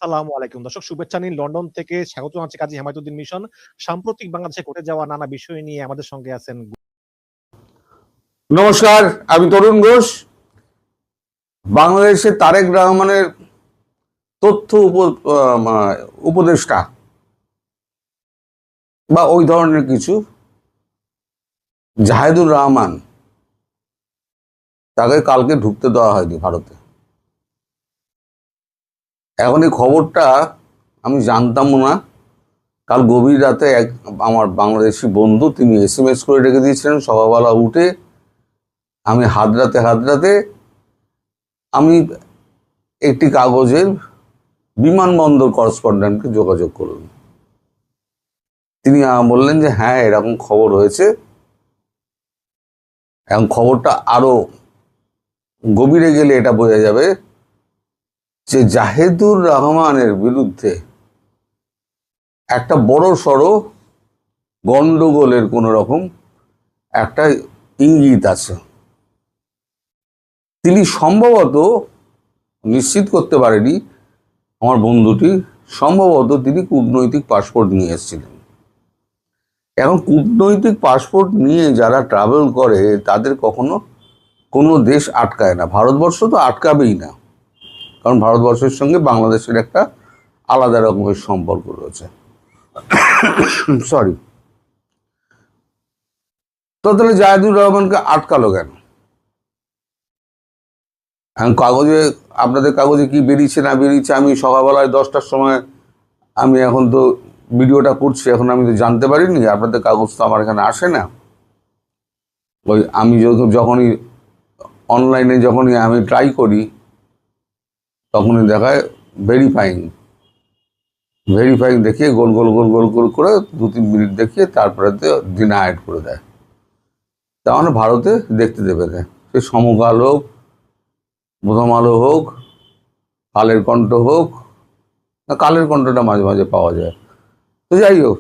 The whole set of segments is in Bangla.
আসসালামু আলাইকুম দর্শক, শুভেচ্ছা নিন লন্ডন থেকে। স্বাগত জানাচ্ছি কাজী হেমায়েতুদ্দিন মিশন। সাম্প্রতিক বাংলাদেশে ঘটে যাওয়া নানা বিষয় নিয়ে আমাদের সঙ্গে আছেন। নমস্কার, আমি তরুণ ঘোষ। বাংলাদেশে তারেক রহমানের তথ্য উপদেষ্টা বা ওই ধরনের কিছু জাহেদুর রহমান, তাকে কালকে ঢুকতে দেওয়া হয়নি ভারতে। এখন এই খবরটা আমি জানতাম না। কাল গভীর রাতে আমার বাংলাদেশি বন্ধু তিনি SMS করে রেখে দিয়েছিলেন। সকালবেলা উঠে আমি হাতরাতে আমি একটি কাগজের বিমানবন্দর করেসপন্ডেন্টকে যোগাযোগ করলাম। তিনি বললেন যে হ্যাঁ, এরকম খবর হয়েছে। এখন খবরটা আরো গভীরে গেলে এটা বোঝা যাবে যে জাহেদুর রহমানের বিরুদ্ধে একটা বড় সড়ো গন্ডগোলের কোন রকম একটা ইঙ্গিত আছে। তিনি সম্ভবত, নিশ্চিত করতে পারেনি আমার বন্ধুটি, সম্ভবত তিনি কূটনৈতিক পাসপোর্ট নিয়ে এসেছিলেন। এখন কূটনৈতিক পাসপোর্ট নিয়ে যারা ট্রাভেল করে তাদের কখনো কোনো দেশ আটকায় না। ভারতবর্ষ তো আটকাবেই না, কারণ ভারতবর্ষের সঙ্গে বাংলাদেশের একটা আলাদা রকমের সম্পর্ক রয়েছে। সরি, তো তাহলে জাহেদুর রহমানকে আটকালো কেন? এখন কাগজে, আপনাদের কাগজে কি বেরিয়েছে না বেরিয়েছে, আমি সকালবেলায় 10টার সময়, আমি এখন তো ভিডিওটা করছি, এখন আমি তো জানতে পারিনি। আপনাদের কাগজ তো আমার এখানে আসে না। ওই আমি যখনই অনলাইনে যখনই আমি ট্রাই করি তখনই দেখায় ভেরিফাইং দেখিয়ে গোল গোল গোল গোল গোল করে 2-3 মিনিট দেখিয়ে তারপরে ডিনাইড করে দেয়। তার মানে ভারতে দেখতে দেবে না। সে সমকাল হোক, প্রথম আলো হোক, কালের কণ্ঠ হোক, না কালের কণ্ঠটা মাঝে মাঝে পাওয়া যায়। তো যাই হোক,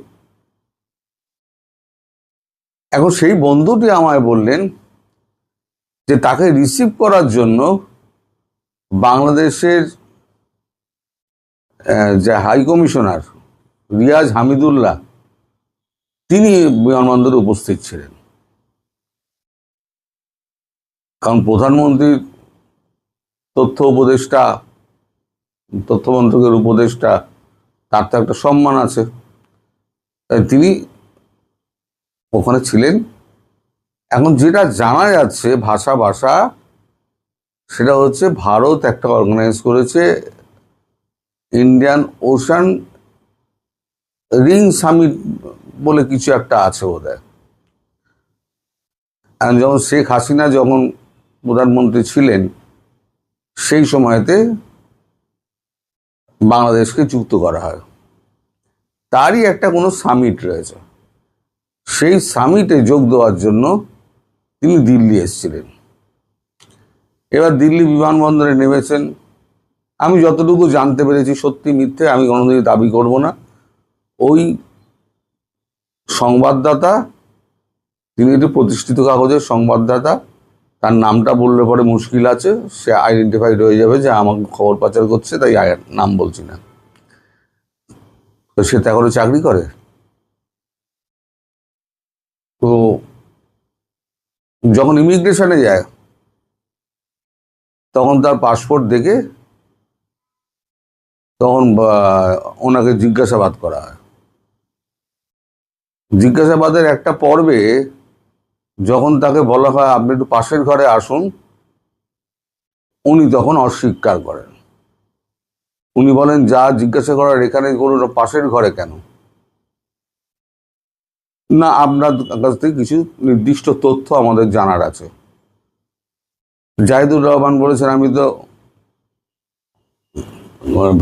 এখন সেই বন্ধুটি আমায় বললেন যে তাকে রিসিভ করার জন্য বাংলাদেশের যে হাই কমিশনার রিয়াজ হামিদুল্লাহ, তিনি বিমানবন্দরে উপস্থিত ছিলেন। কারণ প্রধানমন্ত্রীর তথ্য মন্ত্রকের উপদেষ্টা, তার তো একটা সম্মান আছে, তাই তিনি ওখানে ছিলেন। এখন যেটা জানা যাচ্ছে ভাষা সেটা হচ্ছে ভারত একটা অর্গানাইজ করেছে, ইন্ডিয়ান ওশান রিং সামিট বলে কিছু একটা আছে বোধহয়। যখন শেখ হাসিনা যখন প্রধানমন্ত্রী ছিলেন সেই সময়তে বাংলাদেশকে যুক্ত করা হয়, তারই একটা কোনো সামিট রয়েছে। সেই সামিটে যোগ দেওয়ার জন্য তিনি দিল্লি এসেছিলেন। এবার দিল্লি বিমানবন্দরে নেমেছেন। আমি যতটুকু জানতে পেরেছি, সত্যি মিথ্যে আমি কোনোদিনই দাবি করব না, ওই সংবাদদাতা, তিনি একটি প্রতিষ্ঠিত কাগজের সংবাদদাতা, তার নামটা বললে পরে মুশকিল আছে, সে আইডেন্টিফাইড হয়ে যাবে যে আমাকে খবর পাচার করছে, তাই নাম বলছি না। তো সে তা করে চাকরি করে। তো যখন ইমিগ্রেশনে যায় তখন তার পাসপোর্ট দেখে তখন ওনাকে জিজ্ঞাসাবাদ করা হয়। জিজ্ঞাসাবাদের একটা পর্বে যখন তাকে বলা হয় আপনি একটু পাশের ঘরে আসুন, উনি তখন অস্বীকার করেন। উনি বলেন যা জিজ্ঞাসা করার এখানে করুন, পাশের ঘরে কেন? না, আপনার কাছ থেকে কিছু নির্দিষ্ট তথ্য আমাদের জানার আছে। জাহিদুর রহমান বলেছেন আমি তো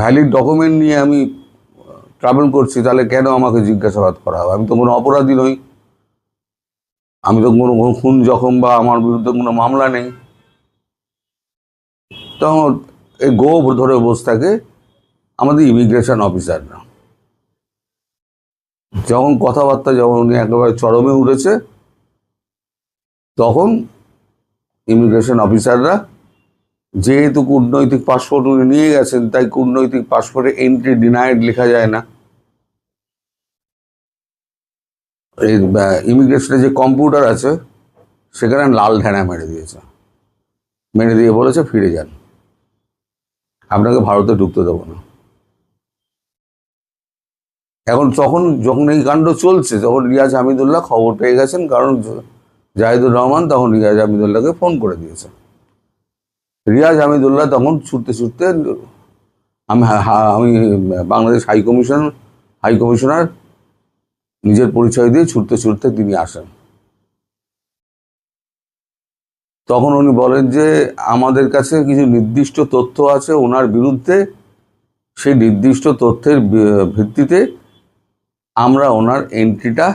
ভ্যালিড ডকুমেন্ট নিয়ে আমি ট্রাভেল করছি, তাহলে কেন আমাকে জিজ্ঞাসাবাদ করা হবে? আমি তো কোনো অপরাধী নই, আমি তো কোনো খুন জখম বা আমার বিরুদ্ধে কোনো মামলা নেই। তখন এই গোপ ধরে বসে থাকে আমাদের ইমিগ্রেশন অফিসাররা। যখন কথাবার্তা যখন উনি একেবারে চরমে উঠেছে, তখন ইমিগ্রেশন অফিসাররা যেহেতু কূটনৈতিক পাসপোর্ট উনি নিয়ে গেছেন, তাই কূটনৈতিক পাসপোর্টে এন্ট্রি ডিনাইড লেখা যায় না। এই ইমিগ্রেশনে যে কম্পিউটার আছে সেখানে লাল ঢেনা মেরে দিয়েছে, মেরে দিয়ে বলেছে ফিরে যান, আপনাকে ভারতে ঢুকতে দেবো না। এখন যখন এই কাণ্ড চলছে, তখন রিয়াজ হামিদুল্লাহ খবর পেয়ে গেছেন, কারণ জাহিদুর রহমান তখন রিয়াজ হামিদুল্লাহকে ফোন করে দিয়েছে। রিয়াজ হামিদুল্লাহ তখন ছুটতে ছুটতে, আমি বাংলাদেশ হাই কমিশনার নিজের পরিচয় দিয়ে ছুটতে ছুটতে তিনি আসেন। তখন উনি বলেন যে আমাদের কাছে কিছু নির্দিষ্ট তথ্য আছে ওনার বিরুদ্ধে, সেই নির্দিষ্ট তথ্যের ভিত্তিতে আমরা ওনার এন্ট্রিটা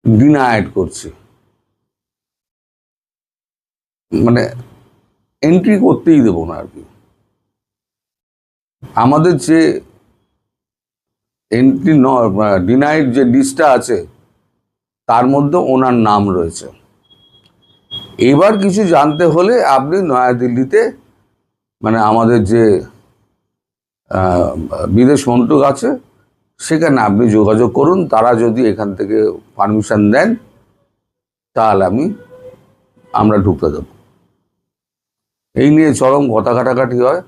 ডিনায়েড করছি, মানে এন্ট্রি করতেই দেবো না আর কি। আমাদের যে এন্ট্রি ডিনাইড যে লিস্টটা আছে তার মধ্যে ওনার নাম রয়েছে। এবার কিছু জানতে হলে আপনি নয়াদিল্লিতে, মানে আমাদের যে বিদেশ মন্ত্রক আছে সেখানে আপনি যোগাযোগ করুন, তারা যদি এখান থেকে পারমিশন দেন তাহলে আমরা ঢুকতে দেব। এই নিয়ে চরম কথা কাটাকাটি হয়।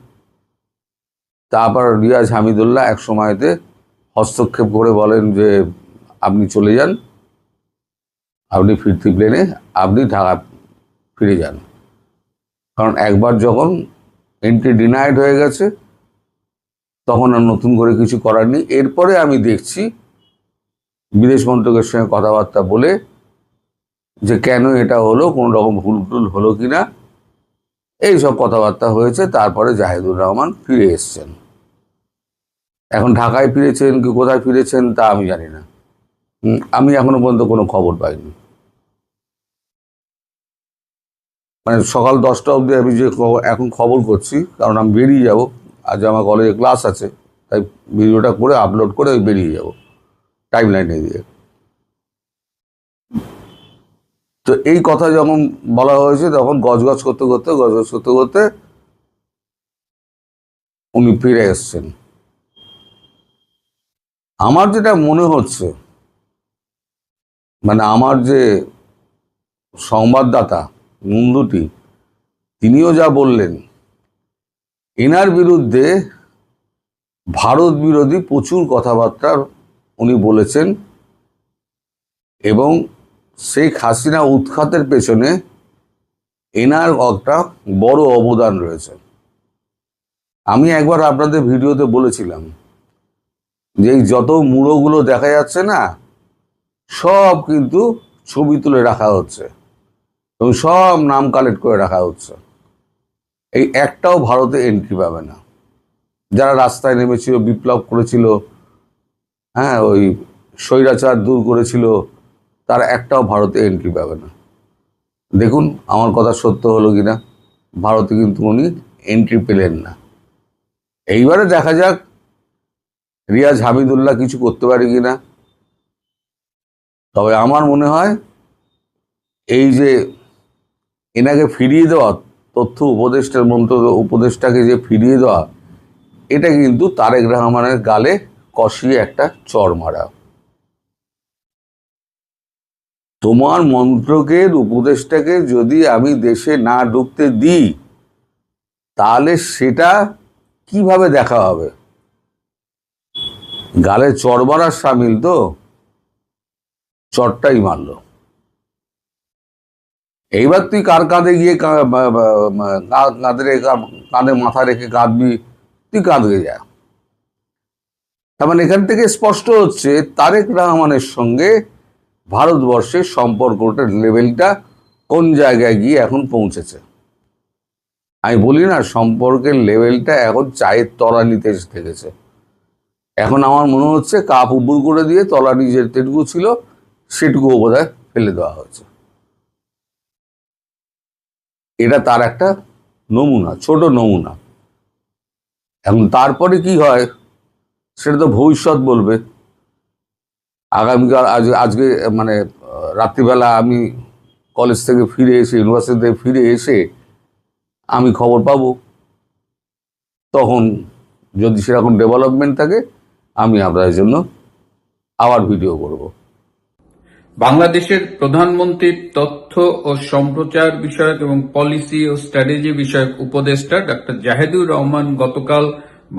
তারপর রিয়াজ হামিদুল্লাহ এক সময়তে হস্তক্ষেপ করে বলেন যে আপনি চলে যান, আপনি ফিরতি প্লেনে আপনি ঢাকা ফিরে যান, কারণ একবার যখন এন্ট্রি ডিনাইড হয়ে গেছে তখন আর নতুন করে কিছু করার নেই। এরপরে আমি দেখছি বিদেশ মন্ত্রকের সঙ্গে কথাবার্তা বলে যে কেন এটা হলো, কোনো রকম ভুল টুল হলো কিনা, এইসব কথাবার্তা হয়েছে। তারপরে জাহিদুর রহমান ফিরে এসছেন। এখন ঢাকায় ফিরেছেন কি কোথায় ফিরেছেন তা আমি জানি না, আমি এখনো পর্যন্ত কোনো খবর পাইনি। মানে সকাল 10টা অবধি আমি যে এখন খবর করছি, কারণ আমি বেরিয়ে যাব, আজ আমার কলেজে ক্লাস আছে, তাই ভিডিওটা করে আপলোড করে বেরিয়ে যাব টাইম লাইনে দিয়ে। তো এই কথা যখন বলা হয়েছে তখন গজগজ করতে করতে উনি ফিরে এসছেন। আমার যেটা মনে হচ্ছে, মানে আমার যে সংবাদদাতা মুন্দুটি, তিনিও যা বললেন, এনার বিরুদ্ধে ভারত বিরোধী প্রচুর কথাবার্তা উনি বলেছেন, এবং শেখ হাসিনা উৎখাতের পেছনে এনার একটা বড় অবদান রয়েছে। আমি একবার আপনাদের ভিডিওতে বলেছিলাম যে যত মুড়োগুলো দেখা যাচ্ছে না, সব কিন্তু ছবি তুলে রাখা হচ্ছে এবং সব নাম কালেক্ট করে রাখা হচ্ছে। এই একটাও ভারতে এন্ট্রি পাবে না। যারা রাস্তায় নেমেছিল, বিপ্লব করেছিল, হ্যাঁ, ওই স্বৈরাচার দূর করেছিল, তারা একটাও ভারতে এন্ট্রি পাবে না। দেখুন আমার কথা সত্য হলো কিনা, ভারতে কিন্তু উনি এন্ট্রি পেলেন না। এইবারে দেখা যাক রিয়াজ হামিদুল্লাহ কিছু করতে পারে কিনা। তবে আমার মনে হয় এই যে এনাকে ফিরিয়ে দেওয়া, তথ্য উপদেষ্টাকে যে ফিরিয়ে দেওয়া, এটা কিন্তু তারেক রহমানের গালে কষিয়ে একটা চড় মারা। তোমার মন্ত্রকের উপদেষ্টাকে যদি আমি দেশে না ঢুকতে দিই তাহলে সেটা কিভাবে দেখা হবে? গালে চড় মারার সামিল তো, চড়টাই মারলো। এইবার তুই কার কাঁধে গিয়ে কাঁধে মাথা রেখে কাঁদবি, তুই কাঁদবে যা। তার মানে এখান থেকে স্পষ্ট হচ্ছে তারেক রহমানের সঙ্গে ভারতবর্ষের সম্পর্কটার লেভেলটা কোন জায়গায় গিয়ে এখন পৌঁছেছে। আমি বলি না, সম্পর্কের লেভেলটা এখন চায়ের তলানিতে এসে থেকেছে। এখন আমার মনে হচ্ছে কাপ উপর করে দিয়ে তলানি যেটুকু ছিল সেটুকুও বোধহয় ফেলে দেওয়া হয়েছে। এটা তার একটা নমুনা, ছোট নমুনা। এখন তারপরে কি হয় সেটা তো ভবিষ্যৎ বলবে। আগামীকাল আজকে মানে রাত্রিবেলা আমি কলেজ থেকে ফিরে এসে, ইউনিভার্সিটি থেকে ফিরে এসে আমি খবর পাবো। তখন যদি সেরকম ডেভেলপমেন্ট থাকে আমি আপনাদের জন্য আবার ভিডিও করব। বাংলাদেশের প্রধানমন্ত্রীর তথ্য ও সম্প্রচার বিষয়ক এবং পলিসি ও স্ট্র্যাটেজি বিষয়ক উপদেষ্টা ডক্টর জাহেদুর রহমান গতকাল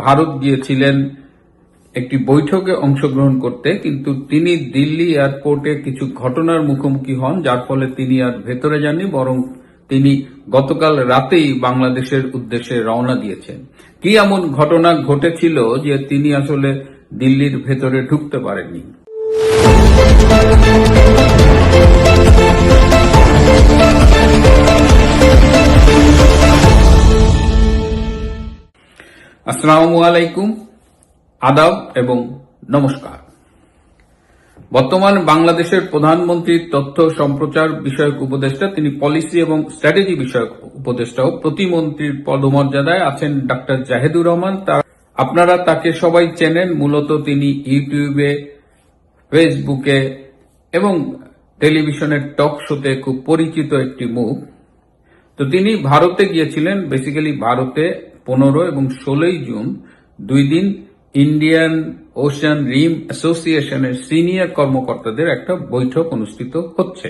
ভারত গিয়েছিলেন একটি বৈঠকে অংশগ্রহণ করতে, কিন্তু তিনি দিল্লি এয়ারপোর্টে কিছু ঘটনার মুখোমুখি হন, যার ফলে তিনি আর ভেতরে যাননি, বরং তিনি গতকাল রাতেই বাংলাদেশের উদ্দেশ্যে রওনা দিয়েছেন। কি এমন ঘটনা ঘটেছিল যে তিনি আসলে দিল্লির ভেতরে ঢুকতে পারেননি? আসসালামু আলাইকুম, আদাব এবং নমস্কার। বর্তমান বাংলাদেশের প্রধানমন্ত্রীর তথ্য সম্প্রচার বিষয়ক উপদেষ্টা, তিনি পলিসি এবং স্ট্র্যাটেজি বিষয়ক উপদেষ্টাও, প্রতিমন্ত্রীর পদমর্যাদায় আছেন ডক্টর জাহেদুর রহমান। আপনারা তাকে সবাই চেনেন, মূলত তিনি ইউটিউবে, ফেসবুকে এবং টেলিভিশনের টক শোতে খুব পরিচিত একটি মুখ। তো তিনি ভারতে গিয়েছিলেন, বেসিক্যালি ভারতে 15 এবং 16 জুন 2 দিন ইন্ডিয়ান ওশান রিম অ্যাসোসিয়েশনের সিনিয়র কর্মকর্তাদের একটা বৈঠক অনুষ্ঠিত হচ্ছে।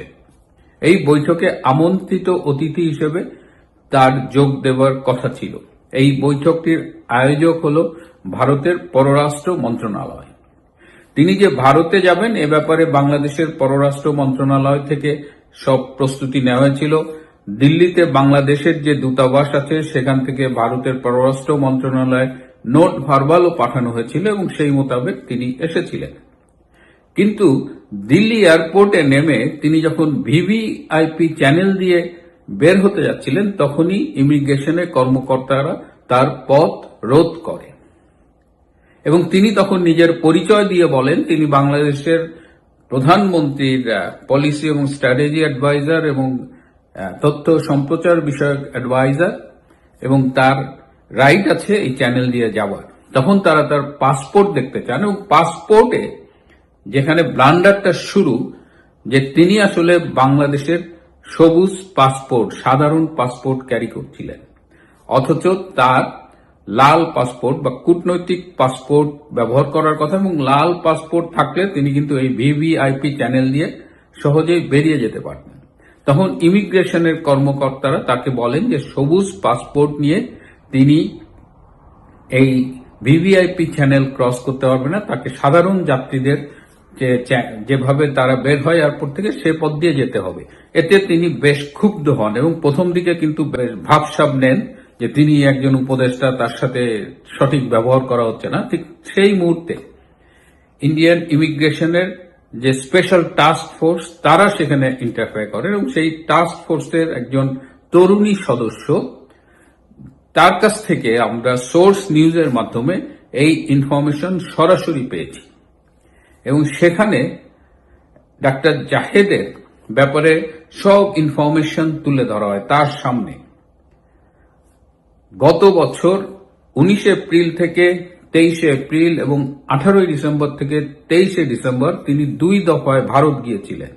এই বৈঠকে আমন্ত্রিত অতিথি হিসেবে তার যোগ দেওয়ার কথা ছিল। এই বৈঠকটির আয়োজক হল ভারতের পররাষ্ট্র মন্ত্রণালয়। তিনি যে ভারতে যাবেন এ ব্যাপারে বাংলাদেশের পররাষ্ট্র মন্ত্রণালয় থেকে সব প্রস্তুতি নেওয়া হয়েছিল। দিল্লিতে বাংলাদেশের যে দূতাবাস আছে সেখান থেকে ভারতের পররাষ্ট্র মন্ত্রণালয় নোট ভার্বালও পাঠানো হয়েছিল এবং সেই মোতাবেক তিনি এসেছিলেন। কিন্তু দিল্লি এয়ারপোর্টে নেমে তিনি যখন ভিভিআইপি চ্যানেল দিয়ে বের হতে যাচ্ছিলেন, তখনই ইমিগ্রেশনের কর্মকর্তারা তার পথ রোধ করে এবং তিনি তখন নিজের পরিচয় দিয়ে বলেন তিনি বাংলাদেশের প্রধানমন্ত্রীর পলিসি এবং স্ট্র্যাটেজি অ্যাডভাইজার এবং তথ্য সম্প্রচার বিষয়ক অ্যাডভাইজার এবং তার রাইট আছে এই চ্যানেল দিয়ে যাওয়ার। তখন তারা তার পাসপোর্ট দেখতে চান এবং পাসপোর্টে যেখানে ব্লান্ডারটা শুরু, যে তিনি আসলে বাংলাদেশের সবুজ পাসপোর্ট, সাধারণ পাসপোর্ট ক্যারি করছিলেন, অথচ তার লাল পাসপোর্ট বা কূটনৈতিক পাসপোর্ট ব্যবহার করার কথা, এবং লাল পাসপোর্ট থাকলে তিনি কিন্তু এই ভিভিআইপি চ্যানেল দিয়ে সহজেই বেরিয়ে যেতে পারতেন। তখন ইমিগ্রেশনের কর্মকর্তারা তাকে বলেন যে সবুজ পাসপোর্ট নিয়ে তিনি এই ভিভিআইপি চ্যানেল ক্রস করতে পারবে না, তাকে সাধারণ যাত্রীদের যেভাবে তারা বের হয় এয়ারপোর্ট থেকে সে পথ দিয়ে যেতে হবে। এতে তিনি বেশ ক্ষুব্ধ হন এবং প্রথম দিকে কিন্তু বেশ ভাবসাব নেন যে তিনি একজন উপদেষ্টা, তার সাথে সঠিক ব্যবহার করা হচ্ছে না। ঠিক সেই মুহূর্তে ইন্ডিয়ান ইমিগ্রেশনের যে স্পেশাল টাস্ক ফোর্স তারা সেখানে ইন্টারফেয়ার করেন এবং সেই টাস্ক ফোর্সের একজন তরুণী সদস্য, তার কাছ থেকে আমরা সোর্স নিউজের মাধ্যমে এই ইনফরমেশন সরাসরি পেয়েছি এবং সেখানে ডাক্তার জাহেদের ব্যাপারে সব ইনফরমেশন তুলে ধরা হয় তার সামনে। গত বছর 19 এপ্রিল থেকে 23 এপ্রিল এবং 18 ডিসেম্বর থেকে 23 ডিসেম্বর তিনি 2 দফায় ভারত গিয়েছিলেন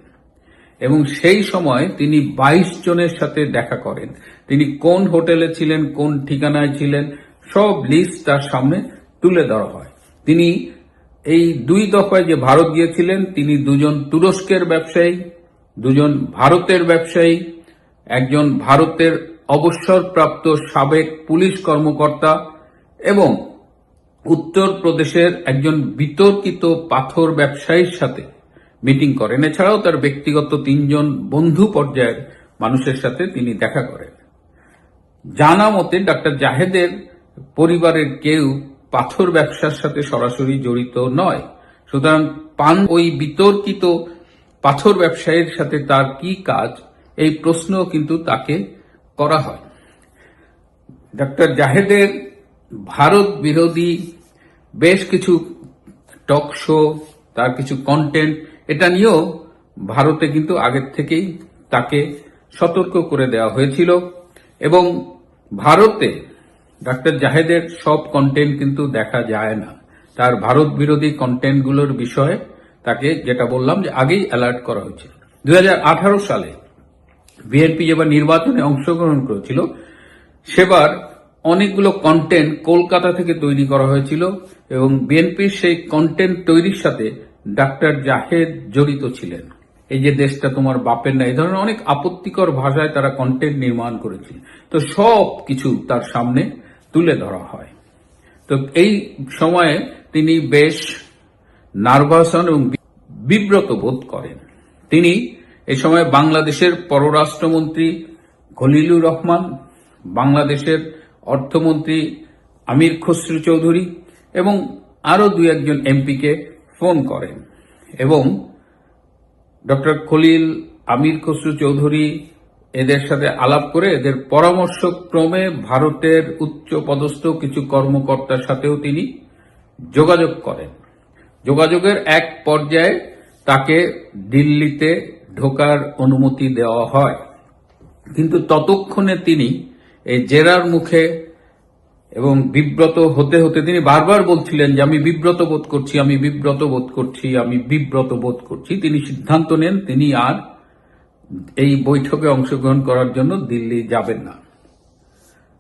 এবং সেই সময় তিনি 22 জনের সাথে দেখা করেন। তিনি কোন হোটেলে ছিলেন, কোন ঠিকানায় ছিলেন, সব লিস্ট তার সামনে তুলে ধরা হয়। তিনি এই 2 দফায় যে ভারত গিয়েছিলেন, তিনি 2 জন তুরস্কের ব্যবসায়ী, 2 জন ভারতের ব্যবসায়ী, একজন ভারতের অবসরপ্রাপ্ত সাবেক পুলিশ কর্মকর্তা এবং উত্তরপ্রদেশের একজন বিতর্কিত পাথর ব্যবসায়ীর সাথে মিটিং করেন। এছাড়াও তার ব্যক্তিগত 3 জন বন্ধু পর্যায়ের মানুষের সাথে তিনি দেখা করেন। জানা মতে ডক্টর জাহেদের পরিবারের কেউ পাথর ব্যবসার সাথে সরাসরি জড়িত নয়, সুতরাং ওই বিতর্কিত পাথর ব্যবসায়ীর সাথে তার কি কাজ, এই প্রশ্ন কিন্তু তাকে করা হয়। ডক্টর জাহেদের ভারত বিরোধী বেশ কিছু টক শো, তার কিছু কন্টেন্ট, এটা নিয়েও ভারতে কিন্তু আগের থেকেই তাকে সতর্ক করে দেওয়া হয়েছিল এবং ভারতে ডক্টর জাহেদের সব কন্টেন্ট কিন্তু দেখা যায় না। তার ভারত বিরোধী কন্টেন্টগুলোর বিষয়ে তাকে, যেটা বললাম যে আগেই অ্যালার্ট করা হয়েছিল। 2018 সালে বিএনপি যেবার নির্বাচনে অংশগ্রহণ করেছিল, সেবার অনেকগুলো কন্টেন্ট কলকাতা থেকে তৈরি করা হয়েছিল এবং বিএনপির সেই কন্টেন্ট তৈরির সাথে ডাক্তার জাহেদ জড়িত ছিলেন। এই যে দেশটা তোমার বাপের না, এই ধরনের অনেক আপত্তিকর ভাষায় তারা কন্টেন্ট নির্মাণ করেছিল। তো সব কিছু তার সামনে তুলে ধরা হয়। তো এই সময়ে তিনি বেশ নার্ভাস হন এবং বিব্রত বোধ করেন। তিনি এই সময় বাংলাদেশের পররাষ্ট্রমন্ত্রী খলিলুর রহমান, বাংলাদেশের অর্থমন্ত্রী আমির খসরু চৌধুরী এবং আরো দুই একজন এমপিকে ফোন করেন এবং ডক্টর খলিল, আমির খসরু চৌধুরী এদের সাথে আলাপ করে এদের পরামর্শক্রমে ভারতের উচ্চ পদস্থ কিছু কর্মকর্তার সাথেও তিনি যোগাযোগ করেন। যোগাযোগের এক পর্যায়ে তাকে দিল্লিতে ঢোকার অনুমতি দেওয়া হয়, কিন্তু ততক্ষণে তিনি এই জেরার মুখে এবং বিব্রত হতে হতে তিনি বারবার বলছিলেন যে আমি বিব্রত বোধ করছি, আমি বিব্রত বোধ করছি, আমি বিব্রত বোধ করছি। তিনি সিদ্ধান্ত নেন তিনি আর এই বৈঠকে অংশগ্রহণ করার জন্য দিল্লি যাবেন না।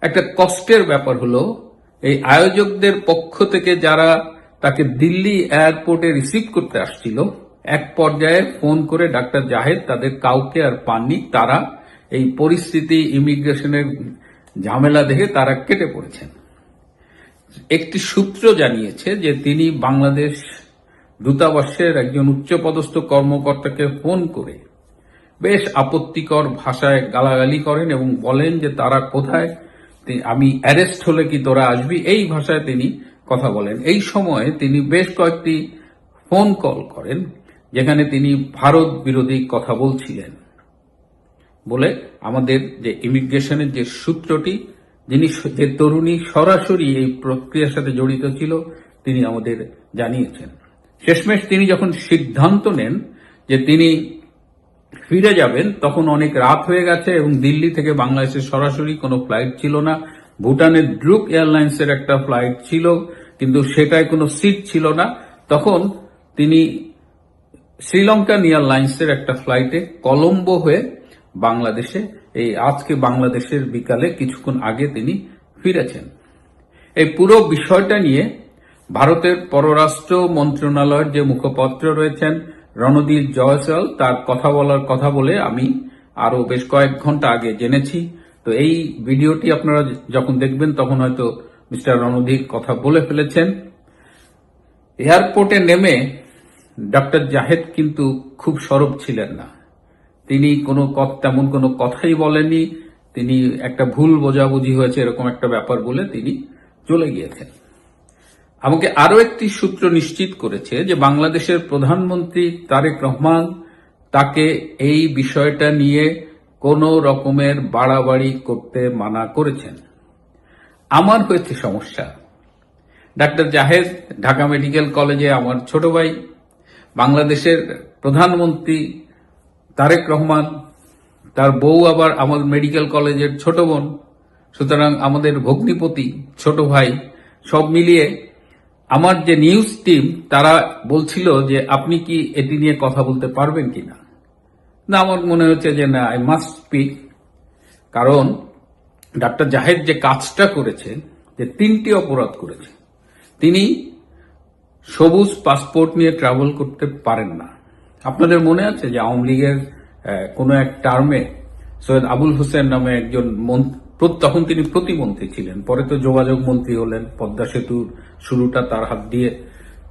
একটা কষ্টের ব্যাপার হলো এই আয়োজকদের পক্ষ থেকে যারা তাকে দিল্লি এয়ারপোর্টে রিসিভ করতে আসছিল, এক পর্যায়ে ফোন করে ডাক্তার জাহেদ তাদের কাউকে আর পাননি। তারা এই পরিস্থিতি, ইমিগ্রেশনের ঝামেলা দেখে তারা কেটে পড়েছেন। একটি সূত্র জানিয়েছে যে তিনি বাংলাদেশ দূতাবাসের একজন উচ্চপদস্থ কর্মকর্তাকে ফোন করে বেশ আপত্তিকর ভাষায় গালাগালি করেন এবং বলেন যে তারা কোথায়, আমি অ্যারেস্ট হলে কি তোরা আসবি, এই ভাষায় তিনি কথা বলেন। এই সময়ে তিনি বেশ কয়েকটি ফোন কল করেন যেখানে তিনি ভারত বিরোধী কথা বলছিলেন বলে আমাদের যে ইমিগ্রেশনের যে সূত্রটি, যিনি যে তরুণী সরাসরি এই প্রক্রিয়ার সাথে জড়িত ছিল, তিনি আমাদের জানিয়েছেন। শেষমেশ তিনি যখন সিদ্ধান্ত নেন যে তিনি ফিরে যাবেন, তখন অনেক রাত হয়ে গেছে এবং দিল্লি থেকে বাংলাদেশের সরাসরি কোনো ফ্লাইট ছিল না। ভুটানের ড্রুক এয়ারলাইন্সের একটা ফ্লাইট ছিল, কিন্তু সেটায় কোনো সিট ছিল না। তখন তিনি শ্রীলঙ্কান এয়ারলাইন্সের একটা ফ্লাইটে কলম্বো হয়ে বাংলাদেশে, এই আজকে বাংলাদেশের বিকালে কিছুক্ষণ আগে তিনি ফিরেছেন। এই পুরো বিষয়টা নিয়ে ভারতের পররাষ্ট্র মন্ত্রণালয়ের যে মুখপাত্র রয়েছেন রণদীপ জয়সওয়াল, তার কথা বলে আমি আরো বেশ কয়েক ঘন্টা আগে জেনেছি। তো এই ভিডিওটি আপনারা যখন দেখবেন তখন হয়তো মিস্টার রণদীপ কথা বলে ফেলেছেন। এয়ারপোর্টে নেমে ডক্টর জাহেদ কিন্তু খুব সরব ছিলেন না। তিনি তেমন কোনো কথাই বলেননি। তিনি একটা ভুল বোঝাবুঝি হয়েছে এরকম একটা ব্যাপার বলে তিনি চলে গিয়েছেন। আমাকে আরো একটি সূত্র নিশ্চিত করেছে যে বাংলাদেশের প্রধানমন্ত্রী তারেক রহমান তাকে এই বিষয়টা নিয়ে কোনো রকমের বাড়াবাড়ি করতে মানা করেছেন। আমার হয়েছে সমস্যা, ডাক্তার জাহেদ ঢাকা মেডিকেল কলেজে আমার ছোট ভাই, বাংলাদেশের প্রধানমন্ত্রী তারেক রহমান, তার বউ আবার আমার মেডিকেল কলেজের ছোট বোন, সুতরাং আমাদের ভগ্নিপতি, ছোট ভাই, সব মিলিয়ে আমার যে নিউজ টিম তারা বলছিল যে আপনি কি এটি নিয়ে কথা বলতে পারবেন কিনা। না, আমার মনে হচ্ছে যে না, আই মাস্ট স্পিক। কারণ ডাক্তার জাহেদ যে কাজটা করেছে, যে 3টি অপরাধ করেছে, তিনি সবুজ পাসপোর্ট নিয়ে ট্রাভেল করতে পারেন না। আপনাদের মনে আছে যে আওয়ামী লীগের কোন এক টার্মে সৈয়দ আবুল হোসেন নামে একজন, তখন তিনি প্রতিমন্ত্রী ছিলেন, পরে তো যোগাযোগ মন্ত্রী হলেন, পদ্মা সেতুর শুরুটা তার হাত দিয়ে।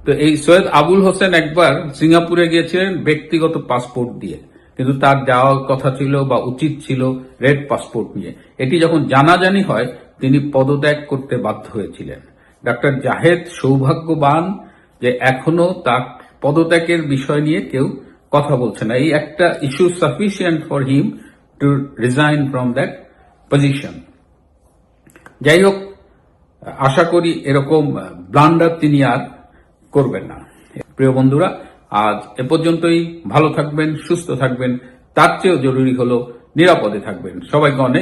তো এই সৈয়দ আবুল হোসেন একবার সিঙ্গাপুরে গিয়েছিলেন ব্যক্তিগত পাসপোর্ট দিয়ে, কিন্তু তার যাওয়ার কথা ছিল বা উচিত ছিল রেড পাসপোর্ট নিয়ে। এটি যখন জানাজানি হয় তিনি পদত্যাগ করতে বাধ্য হয়েছিলেন। ডাক্তার জাহেদ সৌভাগ্যবান যে এখনো তার পদত্যাগের বিষয় নিয়ে কেউ কথা বলছে না। এই একটা issue sufficient for him to resign from that position. যাই হোক, আশা করি এরকম ব্লান্ডার তিনি আর করবেন না। প্রিয় বন্ধুরা, আজ এ পর্যন্তই। ভালো থাকবেন, সুস্থ থাকবেন, তার চেয়েও জরুরি হলো নিরাপদে থাকবেন। সবাইকে অনেক